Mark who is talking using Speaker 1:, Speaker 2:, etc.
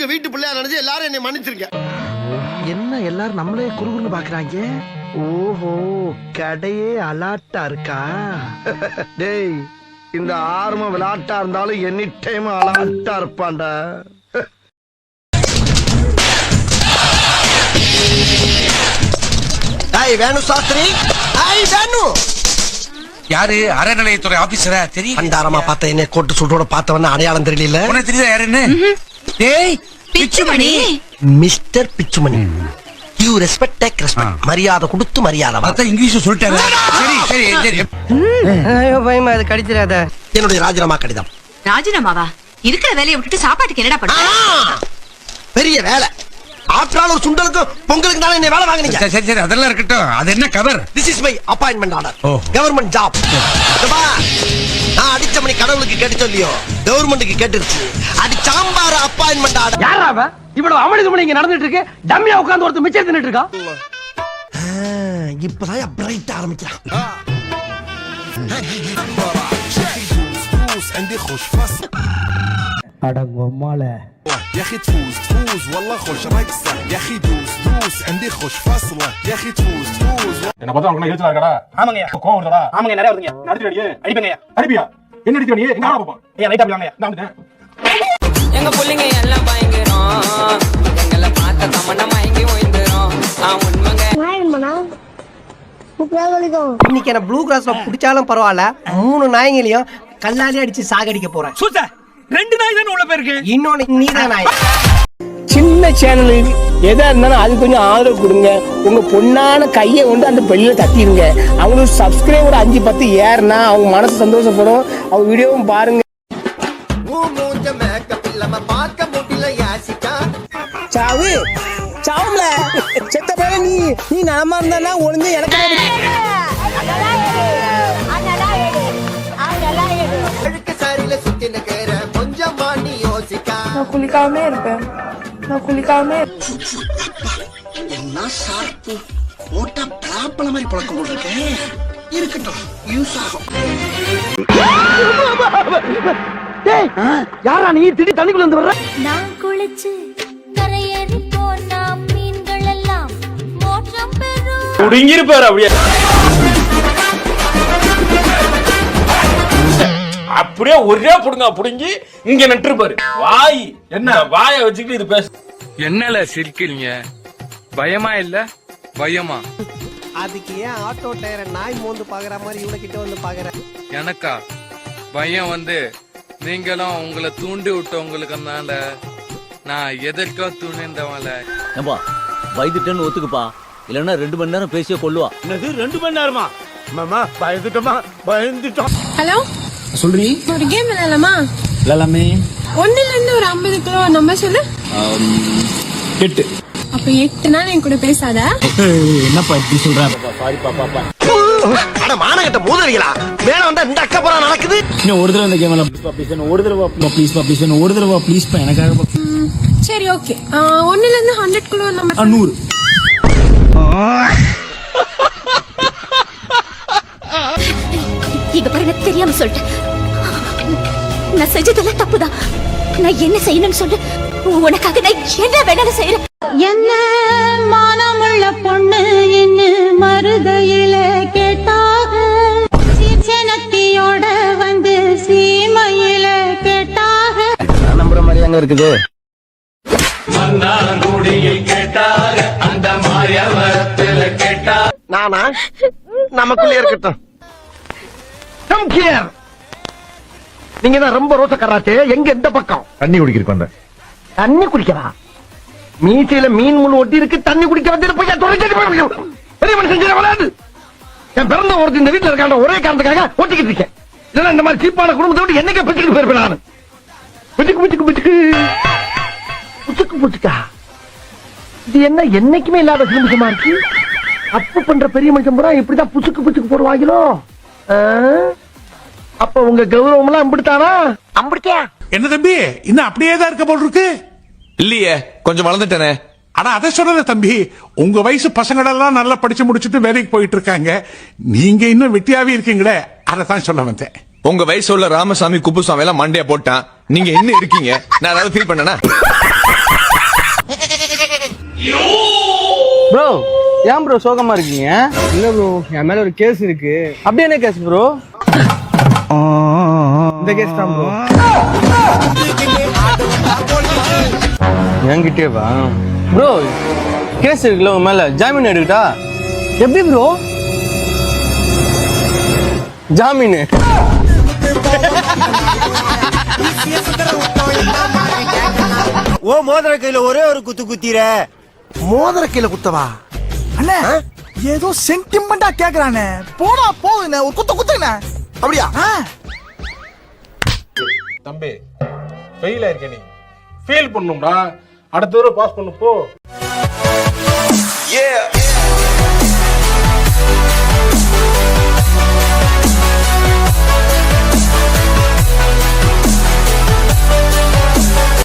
Speaker 1: உங்க வீட்டு பிள்ளையா நினைச்சு எல்லாரும் என்னை மன்னிச்சிருக்கேன்.
Speaker 2: என்ன எல்லாரும் நம்மளே குறுகுறுன்னு பாக்குறாங்க? ஓஹோ, கடையே அலாட்டா இருக்கா? டேய், இந்த ஆர்ம விளையாட்டா இருந்தாலும் எனி டைம் அலாட்டா இருப்பான்டா. வேணு சாஸ்திரி, வேணு
Speaker 3: யாரு? அறநிலையத்துறை ஆபீசரா? தெரியும்.
Speaker 2: அண்டாரமா பார்த்த என்ன கோட்டு சுட்டோட பார்த்தவன அடையாளம் தெரியல.
Speaker 3: உனக்கு தெரியுதா யாருன்னு? டேய் Pichumani,
Speaker 2: mister Pichumani. You respect, take respect. மரியாதை கொடுத்து மரியாதை.
Speaker 3: அத இங்கிலீஷ் சொல்லிட்டாங்க. சரி சரி சரி.
Speaker 2: ஐயோ பயமா, அது கடிச்சிராத. என்னுடைய ராஜினாமா கடிதம்.
Speaker 4: ராஜினாமாவா? இருக்கிற வேலையை விட்டுட்டு சாப்பாட்டுக்கு என்னடா பண்ண?
Speaker 2: பெரிய வேலை. ஆற்றால் ஒரு சுண்டலுக்கு பொங்கலுக்கு தானே என்ன வேலை வாங்குனீங்க?
Speaker 3: சரி சரி, அதெல்லாம் இருக்கட்டும். அது என்ன cover?
Speaker 2: This is my appointment order. Government job. நான் அடிச்ச மணி கடவுளுக்கு கேட்டு சொல்லியோ, கவர்மெண்ட்டுக்கு கேட்டுருச்சு. அது சாம்பார் அப்பாயின்மெண்ட் ஆர்டர்.
Speaker 5: யாரா அவ? இவ்வளவு அமளிதுமணி இங்க நடந்துட்டு இருக்கு. டம்மியா உட்கார்ந்து ஒருத்தர் மிச்சம் தின்னுட்டு இருக்கா.
Speaker 2: இப்பதான் பிரைட் ஆரம்பிக்கிறான்.
Speaker 5: அடங்கொம்மால
Speaker 6: يا اخي تفوز تفوز والله خوش رقصه يا اخي دوس دوس عندي خوش فصله يا اخي تفوز تفوز.
Speaker 7: என்ன பார்த்தா உங்களுக்கு எரிச்சலா இருக்கடா? ஆமாங்கய்யா. கோவம் வருதா? ஆமாங்க, நிறைய வருதுங்க. நடத்தி அடியே. அடிப்பேங்கய்யா. அடிப்பியா? என்ன அடிச்சு நீ? எங்க ஆள பாப்போம். ஏய் லைட்டா பிளாங்கய்யா. நான் வந்துட்டேன்.
Speaker 8: எங்க புள்ளைங்க எல்லாம் பயங்கரம். எங்கள பார்த்த தமன மயங்கி ஓய்ந்தறோம். உண்மைங்க.
Speaker 9: நாயன்மனா
Speaker 2: இன்னைக்கு என்ன ப்ளூ கிராஸ்ல புடிச்சாலும் பரவாயில்ல, 3 நாய்ங்களையும் கல்லாலே அடிச்சு சாகடிக்க போறேன்.
Speaker 5: சூசா 2 நாய் தான உள்ள பேருக்கு.
Speaker 2: இன்னொன்னு நீதான் நாய்.
Speaker 5: சின்ன சேனல் எதா இருந்தாலும் அது கொஞ்சம் ஆதரவு கொடுங்க. உங்க பொண்ணான கையை கொண்டு அந்த பெல்ல தட்டிடுங்க. அவங்களுக்கு சப்ஸ்கிரைபர் 5-10 ஏறுனா அவங்க மனசு சந்தோஷப்படும். அவங்க வீடியோவும் பாருங்க. சாவு சாவுல செத்த பேர நீ நலமா இருந்தா ஒளிஞ்சு எனக்கு
Speaker 9: நான் குளிக்காம இருப்பேன். நான் குளிக்காம
Speaker 2: என்ன சாப்பிட்டு ஓட்ட பிராப்பல மாதிரி பழக்கம் போட்டிருக்கேன். இருக்கட்டும், யூஸ் ஆகும்.
Speaker 5: யாரா நீ திடீர் தண்ணிக்குள்ள இருந்து வர்ற?
Speaker 9: நான் குளிச்சு கரையேறி போனா மீன்கள் எல்லாம் மோட்சம் பெறும்.
Speaker 7: குடிங்கிருப்பாரு அப்படியே. அப்படியே ஒரே புடுங்க புடுங்கி இங்க நட்டுருப்பாரு. வாய் என்ன வாய வச்சுக்கிட்டு இது பேச.
Speaker 10: என்னல சிரிக்கிறீங்க? பயமா இல்ல? பயமா?
Speaker 2: அதுக்கு ஏன் ஆட்டோ டயரை நாய் மோந்து பாக்குற மாதிரி இவனை கிட்ட வந்து பாக்குற?
Speaker 10: எனக்கா பயம் வந்து நீங்களும் உங்களை தூண்டி விட்டவங்களுக்குனால நான் எதற்கோ துணிந்தவன்ல.
Speaker 11: ஏம்பா பயந்துட்டேன்னு ஒத்துக்குப்பா, இல்லன்னா 2 மணி நேரம் பேசிய கொள்ளுவா.
Speaker 5: என்னது 2 மணி நேரமா? மாமா பயந்துட்டோமா? பயந்துட்டோம்.
Speaker 9: ஹலோ
Speaker 5: சொல்றீ?
Speaker 9: ஒரு கேம் விளையாடலாமா?
Speaker 5: எல்லாமே
Speaker 9: 1ல இருந்து ஒரு 50 கிலோ நம்பர் சொல்லு.
Speaker 5: 8.
Speaker 9: அப்ப 8 நாள் என் கூட பேசாத.
Speaker 5: என்னப்பா இப்படி சொல்ற? சாரி பாப்பா.
Speaker 2: அட மானகட்ட மூதறிகளா, வேண வந்தா இந்த அக்கா போறா நடக்குது.
Speaker 5: இன்னும் ஒரு தடவை இந்த கேம்ல ப்ளீஸ் ஒரு தடவை ப்ளீஸ் பா ப்ளீஸ் ஒரு தடவை ப்ளீஸ் பா எனக்காக.
Speaker 9: சரி ஓகே. 1ல இருந்து 100 கிலோ நம்பர்
Speaker 5: 100.
Speaker 9: இங்க பாருங்க, தெரியாம சொல்லிட்டேன். நான் செஞ்சதெல்லாம் தப்புதான். நான் என்ன செய்யணும்னு சொல்லு. உனக்காக நான் என்ன வேணாலும் செய்யறேன். என்ன மானமுள்ள பொண்ணு என்ன மருதையில கேட்டாக, சீர்சனத்தியோட வந்து சீமையில கேட்டாக.
Speaker 5: நம்புற மாதிரி அங்க இருக்குது.
Speaker 2: நானா நமக்குள்ளே இருக்கட்டும்.
Speaker 5: நீங்க தான் ரொம்ப ரோசக்காராச்சே. எங்க எந்த பக்கம்?
Speaker 7: தண்ணி குடிக்கிறதுக்கு வந்த.
Speaker 5: தண்ணி குடிக்கவா? மீசையில மீன் முள் ஒட்டி இருக்கு. தண்ணி குடிக்க வந்து போய் பெரிய மனுஷன் விளையாடு. என் பிறந்த ஒருத்தர் இந்த வீட்டுல இருக்காண்ட ஒரே காரணத்துக்காக ஒட்டிக்கிட்டு இருக்கேன். இல்லன்னா இந்த மாதிரி சீப்பான குடும்பத்தை விட்டு என்னைக்கே பிச்சுக்கிட்டு போயிருப்பேன் நான். புச்சுக்கா இது என்ன என்னைக்குமே இல்லாத சிலிமிஷமா இருக்கு. அப்பு பண்ற பெரிய மனுஷன் பூரா இப்படிதான் புச்சுக்கு போடுவாங்களோ. அப்ப உங்க கௌரவம் எல்லாம் அம்பிடுத்தானா? அம்பிடுத்தியா?
Speaker 7: என்ன தம்பி, இன்னும் அப்படியே தான் இருக்க போல் இருக்கு.
Speaker 6: இல்லையே, கொஞ்சம் வளர்ந்துட்டேனே.
Speaker 7: ஆனா அதை சொல்லல தம்பி, உங்க வயசு பசங்களெல்லாம் நல்லா படிச்சு முடிச்சுட்டு வேலைக்கு போயிட்டு இருக்காங்க. நீங்க இன்னும் வெட்டியாவே இருக்கீங்களே, அதைத்தான் சொல்ல வந்தேன்.
Speaker 6: உங்க வயசு உள்ள ராமசாமி குப்புசாமி எல்லாம் மண்டையா போட்டான். நீங்க என்ன இருக்கீங்க? நான் அதாவது ஃபீல் பண்ணனா?
Speaker 5: ப்ரோ ஏன் ப்ரோ சோகமா இருக்கீங்க? இல்ல ப்ரோ, என் மேல ஒரு கேஸ் இருக்கு. அப்படி என்ன கேஸ் ப்ரோ? இந்த கேஸ் தான் ப்ரோ. என்கிட்டே வா ப்ரோ. கேஸ் இருக்குல்ல உங்க மேல, ஜாமீன் எடுக்கட்டா? எப்படி ப்ரோ ஜாமீன்?
Speaker 1: ஓ மோதிர கையில ஒரே ஒரு குத்து குத்திர.
Speaker 2: மோதிர கையில குத்தவா?
Speaker 1: அண்ணே ஏதோ சென்டிமெண்டா கேக்குறானே. போடா போகுண்ணே, ஒரு குத்து குத்துங்கண்ணே. அப்படியா?
Speaker 5: தம்பி ஃபெயில் ஆயிருக்க, நீ ஃபெயில் பண்ணும்டா. அடுத்த தடவை பாஸ் பண்ணு போ.